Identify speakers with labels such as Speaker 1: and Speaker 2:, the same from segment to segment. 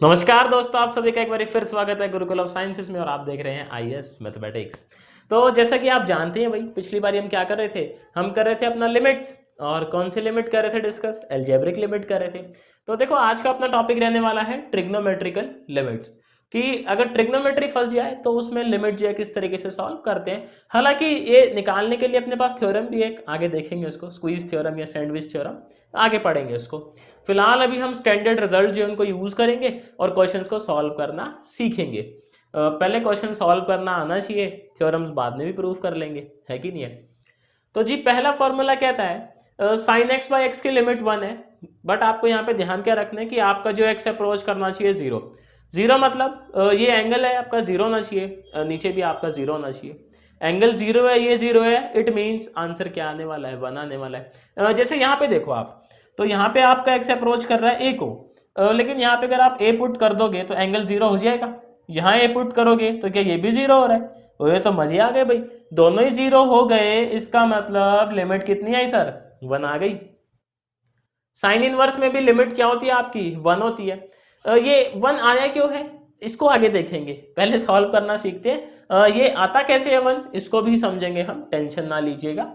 Speaker 1: नमस्कार दोस्तों, आप सभी का एक बार फिर स्वागत है गुरुकुल ऑफ साइंसेस में और आप देख रहे हैं आईएएस मैथमेटिक्स। तो जैसा कि आप जानते हैं भाई, पिछली बार हम क्या कर रहे थे, हम कर रहे थे अपना लिमिट्स। और कौन से लिमिट कर रहे थे डिस्कस, अलजेब्रिक लिमिट कर रहे थे। तो देखो आज का अपना टॉपिक रहने वाला है ट्रिग्नोमेट्रिकल लिमिट्स, कि अगर ट्रिग्नोमेट्री फंस जाए तो उसमें लिमिट जो है किस तरीके से सॉल्व करते हैं। हालांकि ये निकालने के लिए अपने पास थ्योरम भी एक आगे देखेंगे, उसको स्क्वीज थ्योरम या सैंडविच थ्योरम आगे पढ़ेंगे उसको। फिलहाल अभी हम स्टैंडर्ड रिजल्ट जो है उनको यूज करेंगे और क्वेश्चंस को सॉल्व करना सीखेंगे। पहले क्वेश्चन सॉल्व करना आना चाहिए, थ्योरम्स बाद में भी प्रूफ कर लेंगे, है कि नहीं है। तो जी पहला फॉर्मूला कहता है साइन एक्स बाई एक्स की लिमिट 1 है। बट आपको यहाँ पे ध्यान क्या रखना है कि आपका जो एक्स अप्रोच करना चाहिए जीरो। जीरो मतलब ये एंगल है आपका, जीरो होना चाहिए, नीचे भी आपका जीरो होना चाहिए। एंगल जीरो है, ये जीरो है, इट मीन्स आंसर क्या आने वाला है, 1 आने वाला है। जैसे यहाँ पे देखो आप, तो यहाँ पे आपका एक्स अप्रोच कर रहा है ए को, लेकिन यहाँ पे अगर आप ए पुट कर दोगे तो एंगल जीरो हो जाएगा। यहाँ ए पुट करोगे तो क्या ये भी जीरो हो रहा है? तो ये तो मजे आ गए भाई, दोनों ही जीरो हो गए, इसका मतलब लिमिट कितनी आई सर, 1 आ गई। साइन इनवर्स में भी लिमिट क्या होती है आपकी, 1 होती है। ये 1 आया क्यों है, इसको आगे देखेंगे, पहले सॉल्व करना सीखते हैं। ये आता कैसे है 1, इसको भी समझेंगे हम, टेंशन ना लीजिएगा।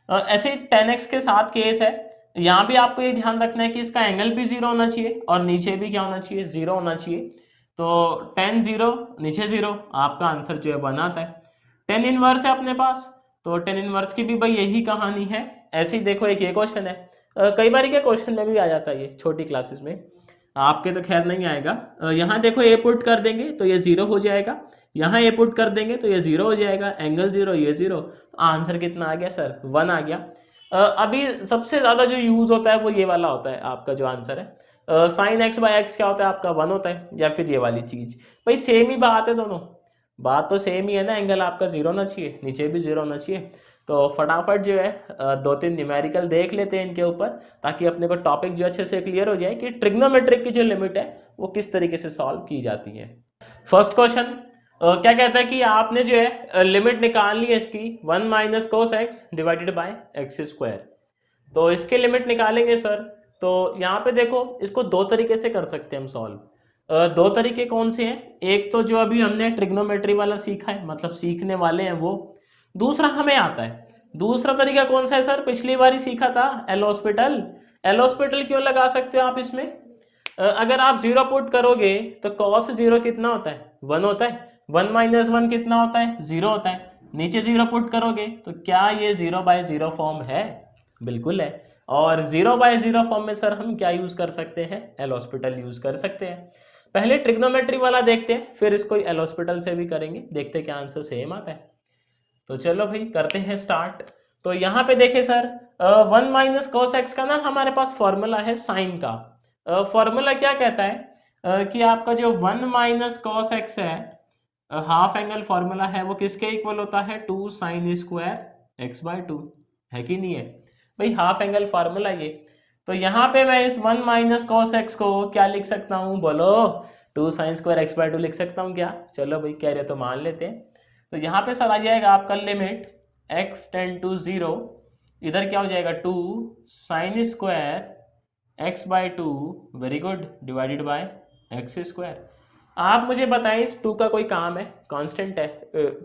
Speaker 1: ऐसे 10x के साथ केस है, यहाँ भी आपको ये ध्यान रखना है कि इसका एंगल भी जीरो होना चाहिए और नीचे भी क्या होना चाहिए, जीरो होना चाहिए। तो 10 जीरो नीचे जीरो, आपका आंसर जो है 1 आता है। 10 इनवर्स है अपने पास, तो 10 इनवर्स की भी भाई यही कहानी है। ऐसे ही देखो एक ये क्वेश्चन है, कई बार के क्वेश्चन में भी आ जाता है ये छोटी क्लासेस में, आपके तो खैर नहीं आएगा। यहाँ देखो ए पुट कर देंगे तो ये जीरो हो जाएगा, यहाँ ए पुट कर देंगे तो ये जीरो हो जाएगा, एंगल जीरो ये जीरो, तो आंसर कितना आ गया सर, 1 आ गया। अभी सबसे ज्यादा जो यूज होता है वो ये वाला होता है, आपका जो आंसर है साइन एक्स बाई एक्स क्या होता है आपका, 1 होता है, या फिर ये वाली चीज। भाई सेम ही बात है, दोनों बात तो सेम ही है ना, एंगल आपका जीरो होना चाहिए, नीचे भी जीरो होना चाहिए। तो फटाफट जो है 2-3 न्यूमेरिकल देख लेते हैं इनके ऊपर, ताकि अपने को टॉपिक जो अच्छे से क्लियर हो जाए कि ट्रिग्नोमेट्रिक की जो लिमिट है वो किस तरीके से सॉल्व की जाती है। फर्स्ट क्वेश्चन क्या कहता है कि आपने जो है लिमिट निकाल ली है इसकी 1 minus cos x divided by x square. तो इसके लिमिट निकालेंगे सर। तो यहाँ पे देखो, इसको दो तरीके से कर सकते हैं हम सॉल्व। दो तरीके कौन से हैं, एक तो जो अभी हमने ट्रिग्नोमेट्री वाला सीखा है, मतलब सीखने वाले हैं वो, दूसरा हमें आता है। दूसरा तरीका कौन सा है सर, पिछली बार ही सीखा था, एल हॉस्पिटल। एल हॉस्पिटल क्यों लगा सकते हो आप इसमें, अगर आप जीरो पुट करोगे तो कॉस जीरो कितना होता है, 1 होता है। 1 माइनस 1 कितना होता है, जीरो होता है। नीचे जीरो पुट करोगे तो क्या ये 0 बाय 0 फॉर्म है, बिल्कुल है। और 0 बाय 0 फॉर्म में सर हम क्या यूज कर सकते हैं, एल हॉस्पिटल यूज कर सकते हैं। पहले ट्रिग्नोमेट्री वाला देखते हैं, फिर इसको एल हॉस्पिटल से भी करेंगे, देखते हैं क्या आंसर सेम आता है। तो चलो भाई करते हैं स्टार्ट। तो यहाँ पे देखे सर, 1 माइनस कॉस एक्स का ना हमारे पास फॉर्मूला है साइन का। फॉर्मूला क्या कहता है कि आपका जो 1 माइनस कॉस एक्स है, हाफ एंगल फॉर्मूला है, वो किसके इक्वल होता है, 2 साइन स्क्वायर एक्स बाय 2, है कि नहीं है भाई, हाफ एंगल फॉर्मूला ये। तो यहाँ पे मैं इस 1 माइनस कॉस एक्स को क्या लिख सकता हूँ, बोलो, 2 साइन स्क्वायर एक्स बाय 2 लिख सकता हूँ क्या, चलो भाई कह रहे तो मान लेते हैं। तो यहाँ पे सर आ जाएगा आपका लिमिट x टेंड टू 0, इधर क्या हो जाएगा 2 sine square X by 2, very good, divided by x square. आप मुझे बताएं, इस 2 का कोई काम है, कांस्टेंट है,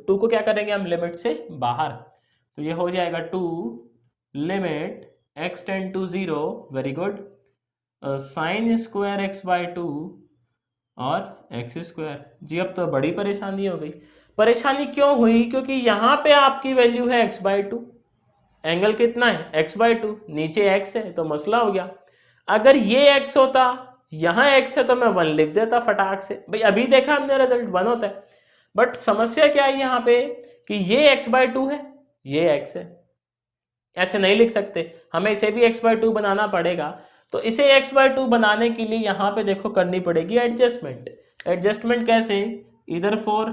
Speaker 1: 2 को क्या करेंगे हम लिमिट से बाहर, तो ये हो जाएगा 2 limit x tend to 0, very good, sine square X by 2 और एक्स स्क्वायर। जी अब तो बड़ी परेशानी हो गई। परेशानी क्यों हुई, क्योंकि यहाँ पे आपकी वैल्यू है x बाय 2, एंगल कितना है x बाय 2, नीचे x है, तो मसला हो गया। अगर ये x होता, यहाँ x है, तो मैं 1 लिख देता फटाक से, भाई अभी देखा हमने रिजल्ट 1 होता है। बट समस्या क्या है यहाँ पे कि ये x बाय 2 है, ये x है, ऐसे नहीं लिख सकते, हमें इसे भी x बाय 2 बनाना पड़ेगा। तो इसे x बाय 2 बनाने के लिए यहाँ पे देखो करनी पड़ेगी एडजस्टमेंट। एडजस्टमेंट कैसे, इधर 4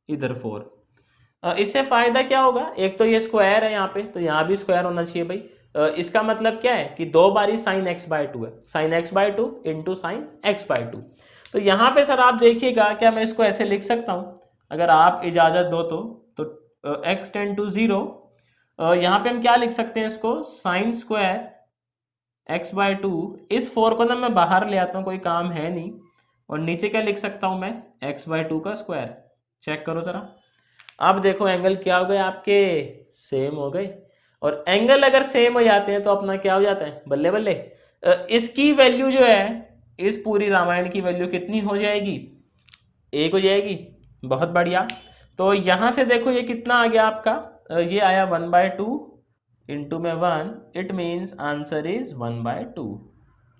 Speaker 1: इधर 4। इससे फायदा क्या होगा, एक तो ये स्क्वायर है यहाँ पे, तो यहाँ भी स्क्वायर होना चाहिए भाई। इसका मतलब क्या है कि 2 बारी साइन एक्स बाय 2 है, sine X by 2 into sine X by 2। तो यहाँ पे सर आप देखिएगा, क्या मैं इसको ऐसे लिख सकता हूँ, अगर आप इजाजत दो तो x टेंड टू 0, यहाँ पे हम क्या लिख सकते हैं इसको, साइन स्क्वायर एक्स बाय 2। इस 4 को ना मैं बाहर ले आता हूँ, कोई काम है नहीं, और नीचे क्या लिख सकता हूँ मैं, x/2 का स्क्वायर। चेक करो ज़रा, अब देखो एंगल क्या हो गए आपके, सेम हो गए। और एंगल अगर सेम हो जाते हैं तो अपना क्या हो जाता है, बल्ले बल्ले। इसकी वैल्यू जो है, इस पूरी रामायण की वैल्यू कितनी हो जाएगी, 1 हो जाएगी। बहुत बढ़िया। तो यहाँ से देखो ये कितना आ गया आपका, ये आया 1/2 इंटू में 1, इट मीन्स आंसर इज 1/2।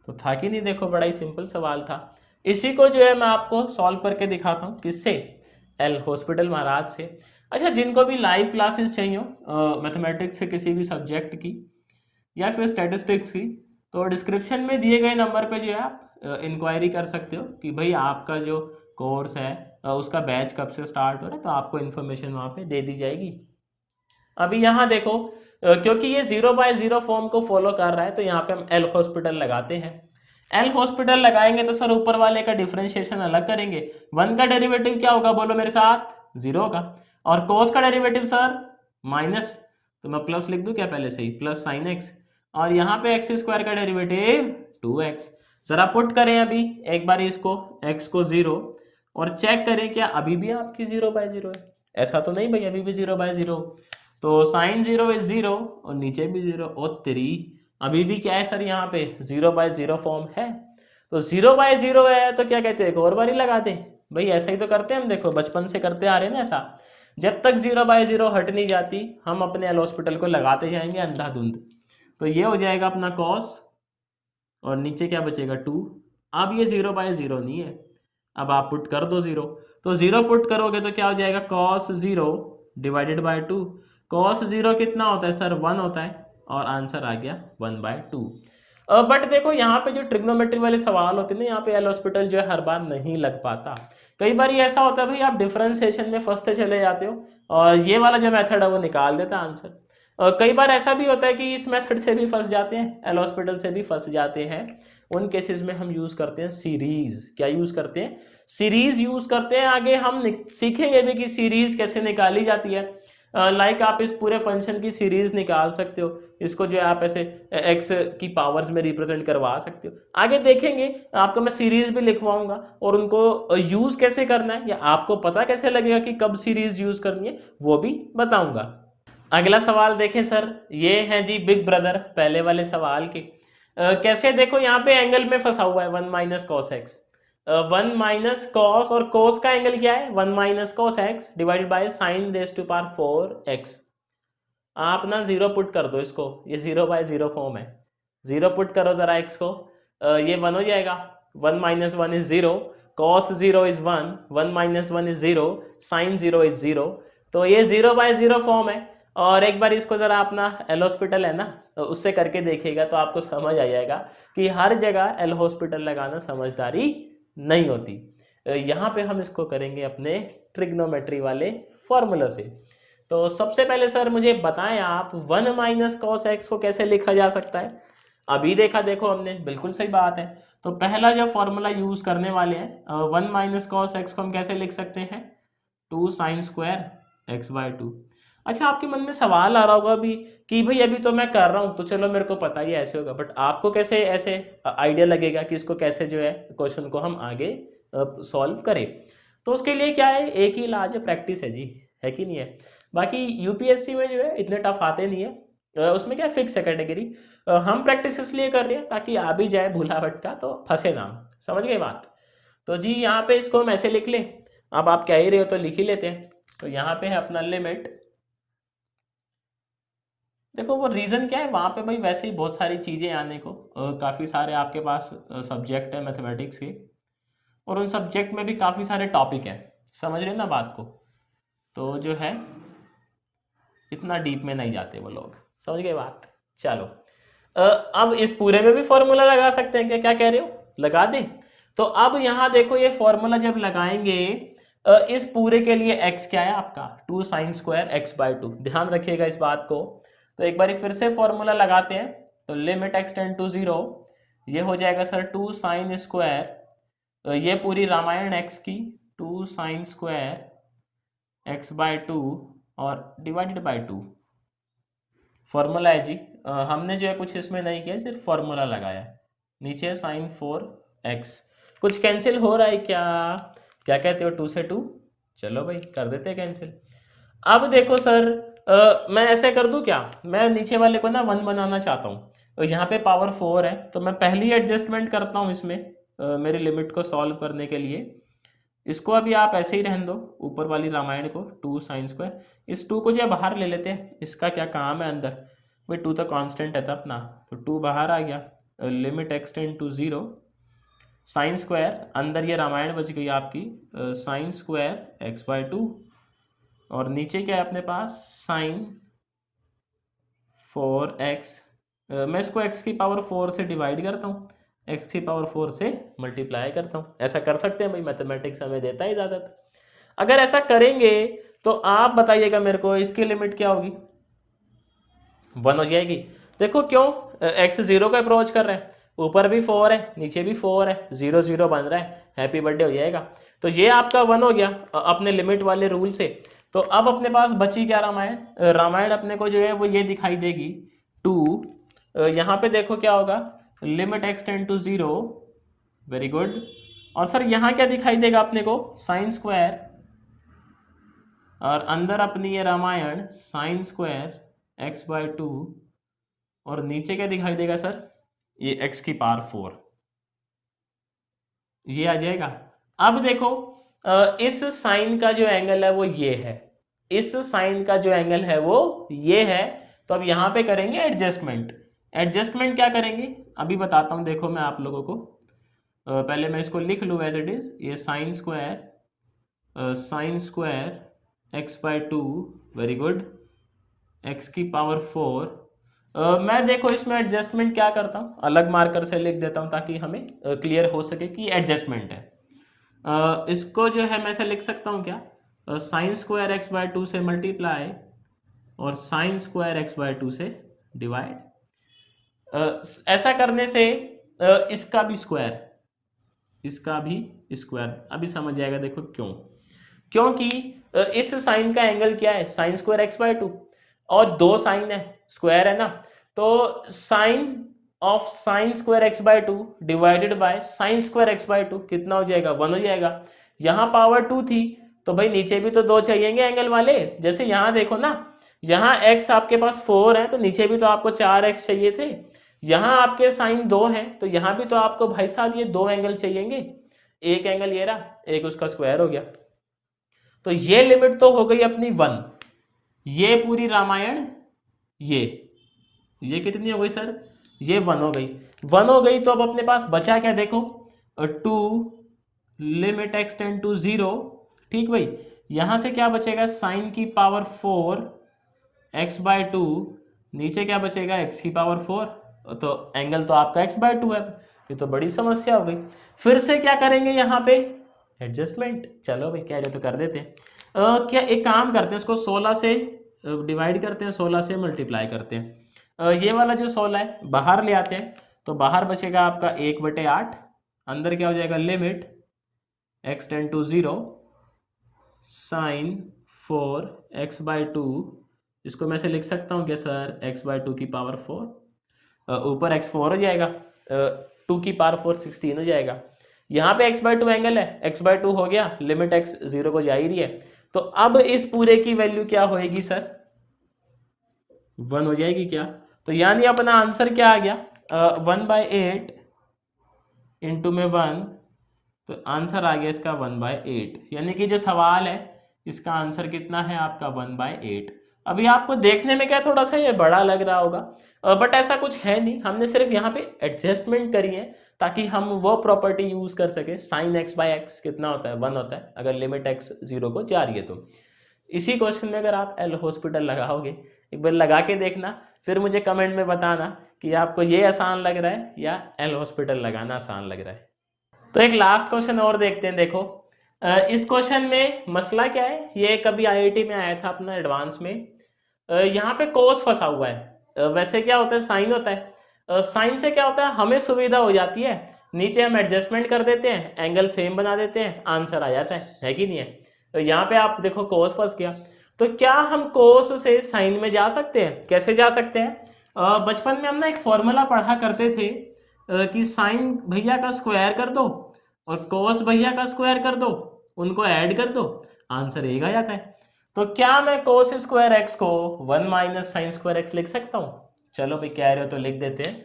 Speaker 1: तो था कि नहीं, देखो बड़ा ही सिंपल सवाल था। इसी को जो है मैं आपको सॉल्व करके दिखाता हूँ, किससे, एल हॉस्पिटल महाराज से। अच्छा, जिनको भी लाइव क्लासेस चाहिए मैथमेटिक्स से किसी भी सब्जेक्ट की या फिर स्टैटिस्टिक्स की, तो डिस्क्रिप्शन में दिए गए नंबर पे जो है आप इंक्वायरी कर सकते हो कि भाई आपका जो कोर्स है उसका बैच कब से स्टार्ट हो रहा है, तो आपको इन्फॉर्मेशन वहाँ पे दे दी जाएगी। अभी यहाँ देखो, क्योंकि ये 0/0 फॉर्म को फॉलो कर रहा है, तो यहाँ पे हम एल हॉस्पिटल लगाते हैं। एल हॉस्पिटल लगाएंगे तो सर ऊपर वाले का डिफरेंशिएशन अलग करेंगे। 1 का डेरिवेटिव क्या होगा, बोलो मेरे साथ, 0 का। और कोस का डेरिवेटिव सर माइनस, तो मैं प्लस लिख दूं क्या पहले से ही, प्लस साइन एक्स। और यहाँ पे एक्स स्क्वायर का डेरिवेटिव 2x। जरा पुट करें अभी एक बार इसको, x को 0, और चेक करें क्या अभी भी आपकी 0/0 है। ऐसा तो नहीं भाई, अभी भी 0/0। तो साइन 0 इज 0 और नीचे भी 0, और 3 अभी भी क्या है सर, यहाँ पे 0/0 फॉर्म है। तो 0/0 है तो क्या कहते हैं, एक और बारी लगा दें। भाई ऐसा ही तो करते हैं हम, देखो बचपन से करते आ रहे हैं ना ऐसा। जब तक 0/0 हट नहीं जाती हम अपने एल हॉस्पिटल को लगाते जाएंगे अंधाधुंध। तो ये हो जाएगा अपना कॉस, और नीचे क्या बचेगा 2। अब ये 0/0 नहीं है, अब आप पुट कर दो 0। तो 0 पुट करोगे तो क्या हो जाएगा, कॉस 0 डिवाइडेड बाय 2। कॉस 0 कितना होता है सर, 1 होता है, और आंसर आ गया 1/2। बट देखो यहाँ पे जो ट्रिग्नोमेट्री वाले सवाल होते हैं ना, यहाँ पे एल हॉस्पिटल जो है हर बार नहीं लग पाता। कई बार ये ऐसा होता है भाई, आप डिफरेंशिएशन में फंसते चले जाते हो और ये वाला जो मेथड है वो निकाल देता है आंसर। कई बार ऐसा भी होता है कि इस मेथड से भी फंस जाते हैं, एल हॉस्पिटल से भी फंस जाते हैं। उन केसेस में हम यूज करते हैं सीरीज। क्या यूज करते हैं, सीरीज यूज करते हैं। आगे हम सीखेंगे भी कि सीरीज कैसे निकाली जाती है। लाइक आप इस पूरे फंक्शन की सीरीज निकाल सकते हो, इसको जो है आप ऐसे एक्स की पावर्स में रिप्रेजेंट करवा सकते हो। आगे देखेंगे, आपको मैं सीरीज भी लिखवाऊंगा और उनको यूज कैसे करना है या आपको पता कैसे लगेगा कि कब सीरीज यूज करनी है वो भी बताऊंगा। अगला सवाल देखें सर, ये है जी बिग ब्रदर पहले वाले सवाल के। कैसे, देखो यहाँ पे एंगल में फंसा हुआ है 1 minus cos X. 1 minus cos, और कॉस का एंगल क्या है, 1 minus cos X divided by sine raise to power 4x। आप ना 0 पुट कर दो इसको, ये 0/0 फॉर्म है। 0 पुट करो जरा x को, ये 1 हो जाएगा। 1 minus 1 is 0, cos 0 is 1, 1 minus 1 is 0, sine 0 is 0। तो ये 0/0 फॉर्म है। और एक बार इसको जरा अपना एल हॉस्पिटल है ना, तो उससे करके देखिएगा तो आपको समझ आ जाएगा कि हर जगह एल हॉस्पिटल लगाना समझदारी नहीं होती। यहाँ पे हम इसको करेंगे अपने ट्रिग्नोमेट्री वाले फॉर्मूला से। तो सबसे पहले सर मुझे बताएं आप, 1 माइनस कॉस एक्स को कैसे लिखा जा सकता है। अभी देखा, देखो हमने, बिल्कुल सही बात है। तो पहला जो फॉर्मूला यूज करने वाले हैं, 1 माइनस कॉस एक्स को हम कैसे लिख सकते हैं, 2 साइन स्क्वायर x/2। अच्छा, आपके मन में सवाल आ रहा होगा अभी कि भाई अभी तो मैं कर रहा हूँ तो चलो मेरे को पता ही ऐसे होगा, बट आपको कैसे ऐसे आइडिया लगेगा कि इसको कैसे जो है क्वेश्चन को हम आगे सॉल्व करें। तो उसके लिए क्या है, एक ही इलाज है, प्रैक्टिस है जी, है कि नहीं है। बाकी यूपीएससी में जो है इतने टफ आते नहीं है, उसमें क्या फिक्स है कैटेगरी। हम प्रैक्टिस इसलिए कर रहे हैं ताकि आ भी जाए भूला भटका तो फंसे ना, समझ गए बात। तो जी यहाँ पे इसको हम ऐसे लिख लें, अब आप कह ही रहे हो तो लिख ही लेते हैं। तो यहाँ पे है अपना लिमिट, देखो वो रीज़न क्या है वहाँ पे भाई, वैसे ही बहुत सारी चीज़ें आने को, काफ़ी सारे आपके पास सब्जेक्ट है मैथमेटिक्स के, और उन सब्जेक्ट में भी काफ़ी सारे टॉपिक हैं, समझ रहे हो ना बात को। तो जो है इतना डीप में नहीं जाते वो लोग, समझ गए बात। चलो, अब इस पूरे में भी फॉर्मूला लगा सकते हैं क्या, क्या कह रहे हो, लगा दें। तो अब यहाँ देखो ये फॉर्मूला जब लगाएंगे, इस पूरे के लिए x क्या है आपका, 2 साइन स्क्वायर x/2, ध्यान रखिएगा इस बात को। तो एक बार फिर से फॉर्मूला लगाते हैं, तो लिमिट x टेंड टू 0, ये हो जाएगा सर 2 साइन स्क्वायर, ये पूरी रामायण x की 2 साइन स्क्वायर x/2 और डिवाइडेड बाय 2। फॉर्मूला है जी, हमने जो है कुछ इसमें नहीं किया, सिर्फ फॉर्मूला लगाया है। नीचे साइन 4x, कुछ कैंसिल हो रहा है क्या? क्या कहते हो 2 से 2? चलो भाई कर देते हैं कैंसिल। अब देखो सर, मैं ऐसे कर दूं क्या, मैं नीचे वाले को ना 1 बनाना चाहता हूँ, तो यहाँ पे पावर 4 है, तो मैं पहली एडजस्टमेंट करता हूँ इसमें मेरी लिमिट को सॉल्व करने के लिए। इसको अभी आप ऐसे ही रहने दो, ऊपर वाली रामायण को 2 साइन स्क्वायर, इस 2 को जो बाहर ले लेते हैं, इसका क्या काम है अंदर, भाई 2 तो कांस्टेंट है था अपना, तो 2 बाहर आ गया, limit X tend to 0 sine square, अंदर ये रामायण बच गई आपकी साइन स्क्वायर एक्स बाय 2, और नीचे क्या है अपने पास साइन 4x, मैं इसको x की पावर 4 से डिवाइड करता हूँ, x की पावर 4 से मल्टीप्लाई करता हूँ। ऐसा कर सकते हैं भाई, मैथमेटिक्स हमें देता है इजाज़त। अगर ऐसा करेंगे तो आप बताइएगा मेरे को इसकी लिमिट क्या होगी, 1 हो जाएगी। देखो क्यों, x 0 को अप्रोच कर रहे हैं, ऊपर भी 4 है नीचे भी 4 है, 0 0 बन रहा है, हैप्पी बर्थडे हो जाएगा। तो ये आपका 1 हो गया अपने लिमिट वाले रूल से। तो अब अपने पास बची क्या रामायण, रामायण अपने को जो है वो ये दिखाई देगी 2, यहाँ पे देखो क्या होगा, limit X tend to 0, very good. और सर यहाँ क्या दिखाई देगा अपने को, साइन स्क्वायर, और अंदर अपनी ये Ramayan sine square X by 2, और नीचे क्या दिखाई देगा सर, ये एक्स की पावर 4, ये आ जाएगा। अब देखो इस साइन का जो एंगल है वो ये है, इस साइन का जो एंगल है वो ये है, तो अब यहाँ पे करेंगे एडजस्टमेंट। एडजस्टमेंट क्या करेंगे अभी बताता हूँ, देखो मैं आप लोगों को, पहले मैं इसको लिख लूँ एज इट इज, ये sine square X by 2, very good, X की पावर 4। मैं देखो इसमें एडजस्टमेंट क्या करता हूँ, अलग मार्कर से लिख देता हूँ ताकि हमें क्लियर हो सके कि एडजस्टमेंट है। इसको जो है मैं ऐसे लिख सकता हूँ क्या, साइन स्क्वायर एक्स बाय 2 से मल्टीप्लाई और साइन स्क्वायर एक्स बाय 2 से डिवाइड। ऐसा करने से इसका भी स्क्वायर, इसका भी स्क्वायर, अभी समझ जाएगा देखो क्यों, क्योंकि इस साइन का एंगल क्या है, साइन स्क्वायर एक्स बाय 2, और 2 साइन है, स्क्वायर है ना, तो sine of sine square X by 2 divided by sine square X by 2 कितना हो जाएगा, 1 हो जाएगा। यहाँ पावर 2 थी तो भाई नीचे भी तो 2 चाहिएंगे एंगल वाले, जैसे यहाँ देखो ना, यहाँ x आपके पास 4 है तो नीचे भी तो आपको 4x चाहिए थे, यहाँ आपके साइन 2 है तो यहाँ भी तो आपको भाई साहब ये 2 एंगल चाहिएंगे, एक एंगल ये रहा, एक उसका स्क्वायर हो गया। तो ये लिमिट तो हो गई अपनी 1, ये पूरी रामायण ये कितनी हो गई सर, ये 1 हो गई, 1 हो गई। तो अब अपने पास बचा क्या देखो, 2 लिमिट एक्स टेंड टू 0, ठीक भाई, यहां से क्या बचेगा, साइन की पावर 4 एक्स बाय 2, नीचे क्या बचेगा, एक्स की पावर 4, तो एंगल तो आपका एक्स बाय 2 है, ये तो बड़ी समस्या हो गई। फिर से क्या करेंगे यहाँ पे, एडजस्टमेंट, चलो भाई कह रहे तो कर देते हैं। क्या एक काम करते हैं, इसको 16 से डिवाइड करते हैं, 16 से मल्टीप्लाई करते हैं, ये वाला जो 16 है बाहर ले आते हैं, तो बाहर बचेगा आपका 1/8, अंदर क्या हो जाएगा, limit X tend to 0 sine 4 X by 2, इसको मैं से लिख सकता हूँ क्या सर, एक्स बाय 2 की पावर 4, ऊपर x 4 हो जाएगा, 2 की पावर 4 16 हो जाएगा। यहाँ पे x बाय 2 एंगल है, x बाय 2 हो गया, लिमिट x 0 को जा ही रही है, तो अब इस पूरे की वैल्यू क्या होएगी सर, 1 हो जाएगी क्या। तो यानी अपना आंसर क्या आ गया, 1/8 इंटू में 1, तो आंसर आ गया इसका 1/8, यानी कि जो सवाल है इसका आंसर कितना है आपका 1/8। अभी आपको देखने में क्या थोड़ा सा ये बड़ा लग रहा होगा, बट ऐसा कुछ है नहीं, हमने सिर्फ यहाँ पे एडजस्टमेंट करी है ताकि हम वो प्रॉपर्टी यूज कर सके, साइन एक्स बाय एक्स कितना होता है, 1 होता है अगर लिमिट एक्स 0 को जा रही है। तो इसी क्वेश्चन में अगर आप एल हॉस्पिटल लगाओगे, एक बार लगा के देखना, फिर मुझे कमेंट में बताना कि आपको ये आसान लग रहा है या एल हॉस्पिटल लगाना आसान लग रहा है। तो एक लास्ट क्वेश्चन और देखते हैं। देखो इस क्वेश्चन में मसला क्या है, ये कभी आईआईटी में आया था अपना एडवांस में, यहाँ पे कोस फंसा हुआ है। वैसे क्या होता है, साइन होता है, साइन से क्या होता है हमें सुविधा हो जाती है, नीचे हम एडजस्टमेंट कर देते हैं, एंगल सेम बना देते हैं, आंसर आ जाता है कि नहीं है। तो यहाँ पे आप देखो कोस फंस गया, तो क्या हम कोस से साइन में जा सकते हैं, कैसे जा सकते हैं, बचपन में हम ना एक फॉर्मूला पढ़ा करते थे कि साइन भैया का स्क्वायर कर दो और कोस भैया का स्क्वायर कर दो, उनको ऐड कर दो, आंसर एक आ जाता है। तो क्या मैं कोस स्क्वायर एक्स को 1 माइनस साइन स्क्वायर एक्स लिख सकता हूँ? चलो भाई कह रहे हो तो लिख देते हैं।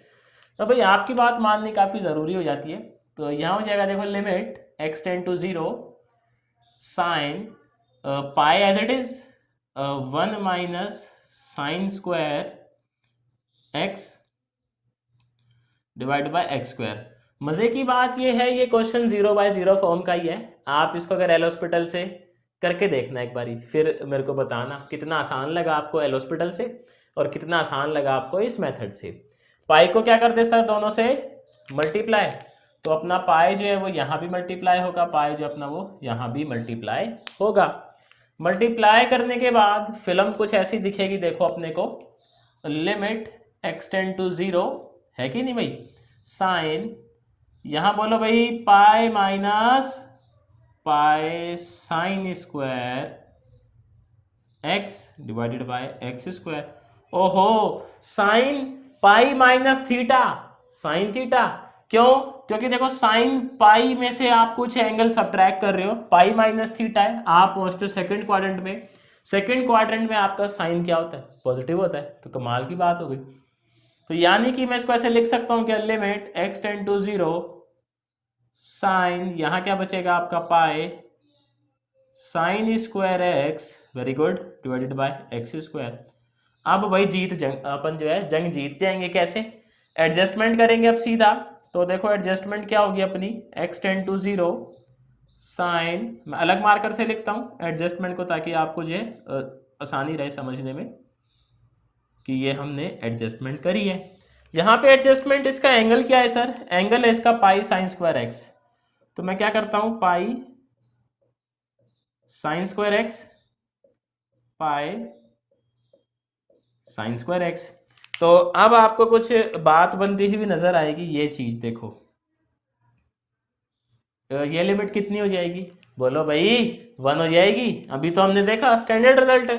Speaker 1: तो भाई आपकी बात माननी काफ़ी ज़रूरी हो जाती है। तो यहाँ हो जाएगा, देखो limit X tend to 0 sine pi as it is 1 minus sine square X divide by x square. मज़े की बात ये है, ये क्वेश्चन 0/0 फॉर्म का ही है। आप इसको अगर एल हॉस्पिटल से करके देखना एक बारी, फिर मेरे को बताना कितना आसान लगा आपको एल हॉस्पिटल से और कितना आसान लगा आपको इस मेथड से। पाई को क्या करते सर, दोनों से मल्टीप्लाई, तो अपना पाई जो है वो यहाँ भी मल्टीप्लाई होगा, पाई जो अपना वो यहाँ भी मल्टीप्लाई होगा। मल्टीप्लाई करने के बाद फिल्म कुछ ऐसी दिखेगी, देखो अपने को लिमिट एक्स टेंड टू 0 है कि नहीं भाई, साइन यहाँ बोलो भाई pi minus pi sine square x divided by x square. ओहो, sine pi minus theta, sine theta क्यों? क्योंकि देखो साइन पाई में से आप कुछ एंगल सब्ट्रैक्ट कर रहे हो, पाई माइनस थीटा है, आप पहुंचते हो सेकंड क्वाड्रेंट में। सेकंड क्वाड्रेंट में आपका साइन क्या होता है, पॉजिटिव होता है, तो कमाल की बात हो गई। तो यानी कि मैं इसको ऐसे लिख सकता हूं क्या, limit X tend to 0 sine, यहां क्या बचेगा आपका pi sine square X, very good, divided by x square. अब भाई अपन जो है जंग जीत जाएंगे। कैसे? एडजस्टमेंट करेंगे अब सीधा। तो देखो एडजस्टमेंट क्या होगी अपनी, एक्स टेंड टू 0 साइन, मैं अलग मार्कर से लिखता हूँ एडजस्टमेंट को ताकि आपको जो है आसानी रहे समझने में कि ये हमने एडजस्टमेंट करी है। यहाँ पे एडजस्टमेंट इसका एंगल क्या है सर, एंगल है इसका पाई साइन स्क्वायर एक्स। तो मैं क्या करता हूँ, पाई साइन स्क्वायर एक्स पाई साइन स्क्वायर एक्स। तो अब आपको कुछ बात बनती हुई नजर आएगी, ये चीज देखो, ये लिमिट कितनी हो जाएगी, बोलो भाई 1 हो जाएगी। अभी तो हमने देखा स्टैंडर्ड रिजल्ट है।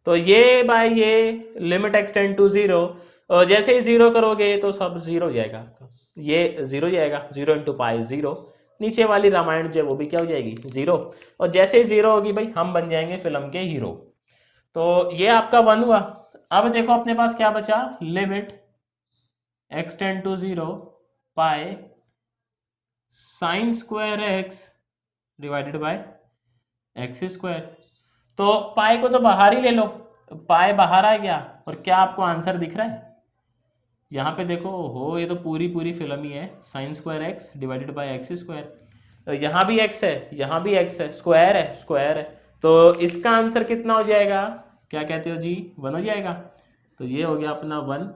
Speaker 1: तो ये बाय ये लिमिट एक्स टेंड टू 0, और जैसे ही 0 करोगे तो सब 0 हो जाएगा आपका, ये 0 जाएगा, 0 इंटू पाई 0, नीचे वाली रामायण जो है वो भी क्या हो जाएगी 0। और जैसे ही 0 होगी भाई हम बन जाएंगे फिल्म के हीरो। तो ये आपका 1 हुआ। अब देखो अपने पास क्या बचा, limit X tend to 0 pi sine square x divided by x square. तो पाई को तो बाहर ही ले लो, पाई बाहर आ गया, और क्या आपको आंसर दिख रहा है यहाँ पे देखो, हो ये तो पूरी पूरी फिल्म ही है, sign square x divided by x square. यहाँ भी एक्स है, यहाँ भी एक्स है, स्क्वायर है, स्क्वायर है। तो इसका आंसर कितना हो जाएगा, क्या कहते हो जी, 1 हो जाएगा। तो ये हो गया अपना 1,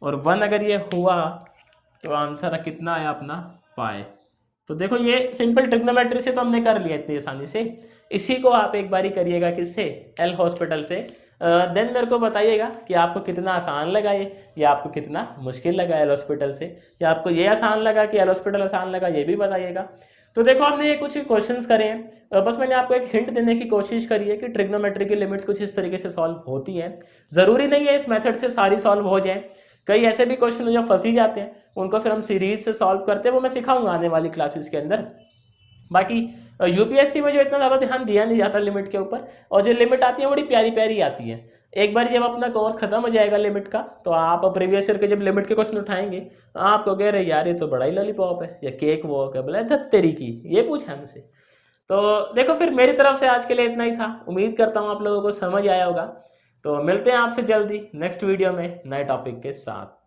Speaker 1: और 1 अगर ये हुआ तो आंसर कितना आया अपना, पाई। तो देखो ये सिंपल ट्रिग्नोमेट्री से तो हमने कर लिया इतनी आसानी से। इसी को आप एक बारी करिएगा किससे, एल हॉस्पिटल से। देन मेरे को बताइएगा कि आपको कितना आसान लगा ये, या आपको कितना मुश्किल लगा एल हॉस्पिटल से, या आपको ये आसान लगा कि एल हॉस्पिटल आसान लगा, ये भी बताइएगा। तो देखो हमने ये कुछ क्वेश्चंस करे हैं, बस मैंने आपको एक हिंट देने की कोशिश करी है कि ट्रिग्नोमेट्री की लिमिट्स कुछ इस तरीके से सॉल्व होती हैं। जरूरी नहीं है इस मेथड से सारी सॉल्व हो जाए, कई ऐसे भी क्वेश्चन जो फंसी जाते हैं उनको फिर हम सीरीज से सॉल्व करते हैं, वो मैं सिखाऊंगा आने वाली क्लासेस के अंदर। बाकी यूपीएससी में जो इतना ज़्यादा ध्यान दिया नहीं जाता लिमिट के ऊपर, और जो लिमिट आती है बड़ी प्यारी प्यारी आती है। एक बार जब अपना कोर्स खत्म हो जाएगा लिमिट का, तो आप प्रीवियस ईयर के जब लिमिट के क्वेश्चन उठाएंगे आपको कह रहे यार ये तो बड़ा ही लॉलीपॉप है या केक वॉक है, बोला धत तेरी की, ये पूछा हमसे। तो देखो फिर मेरी तरफ से आज के लिए इतना ही था, उम्मीद करता हूँ आप लोगों को समझ आया होगा। तो मिलते हैं आपसे जल्दी नेक्स्ट वीडियो में नए टॉपिक के साथ।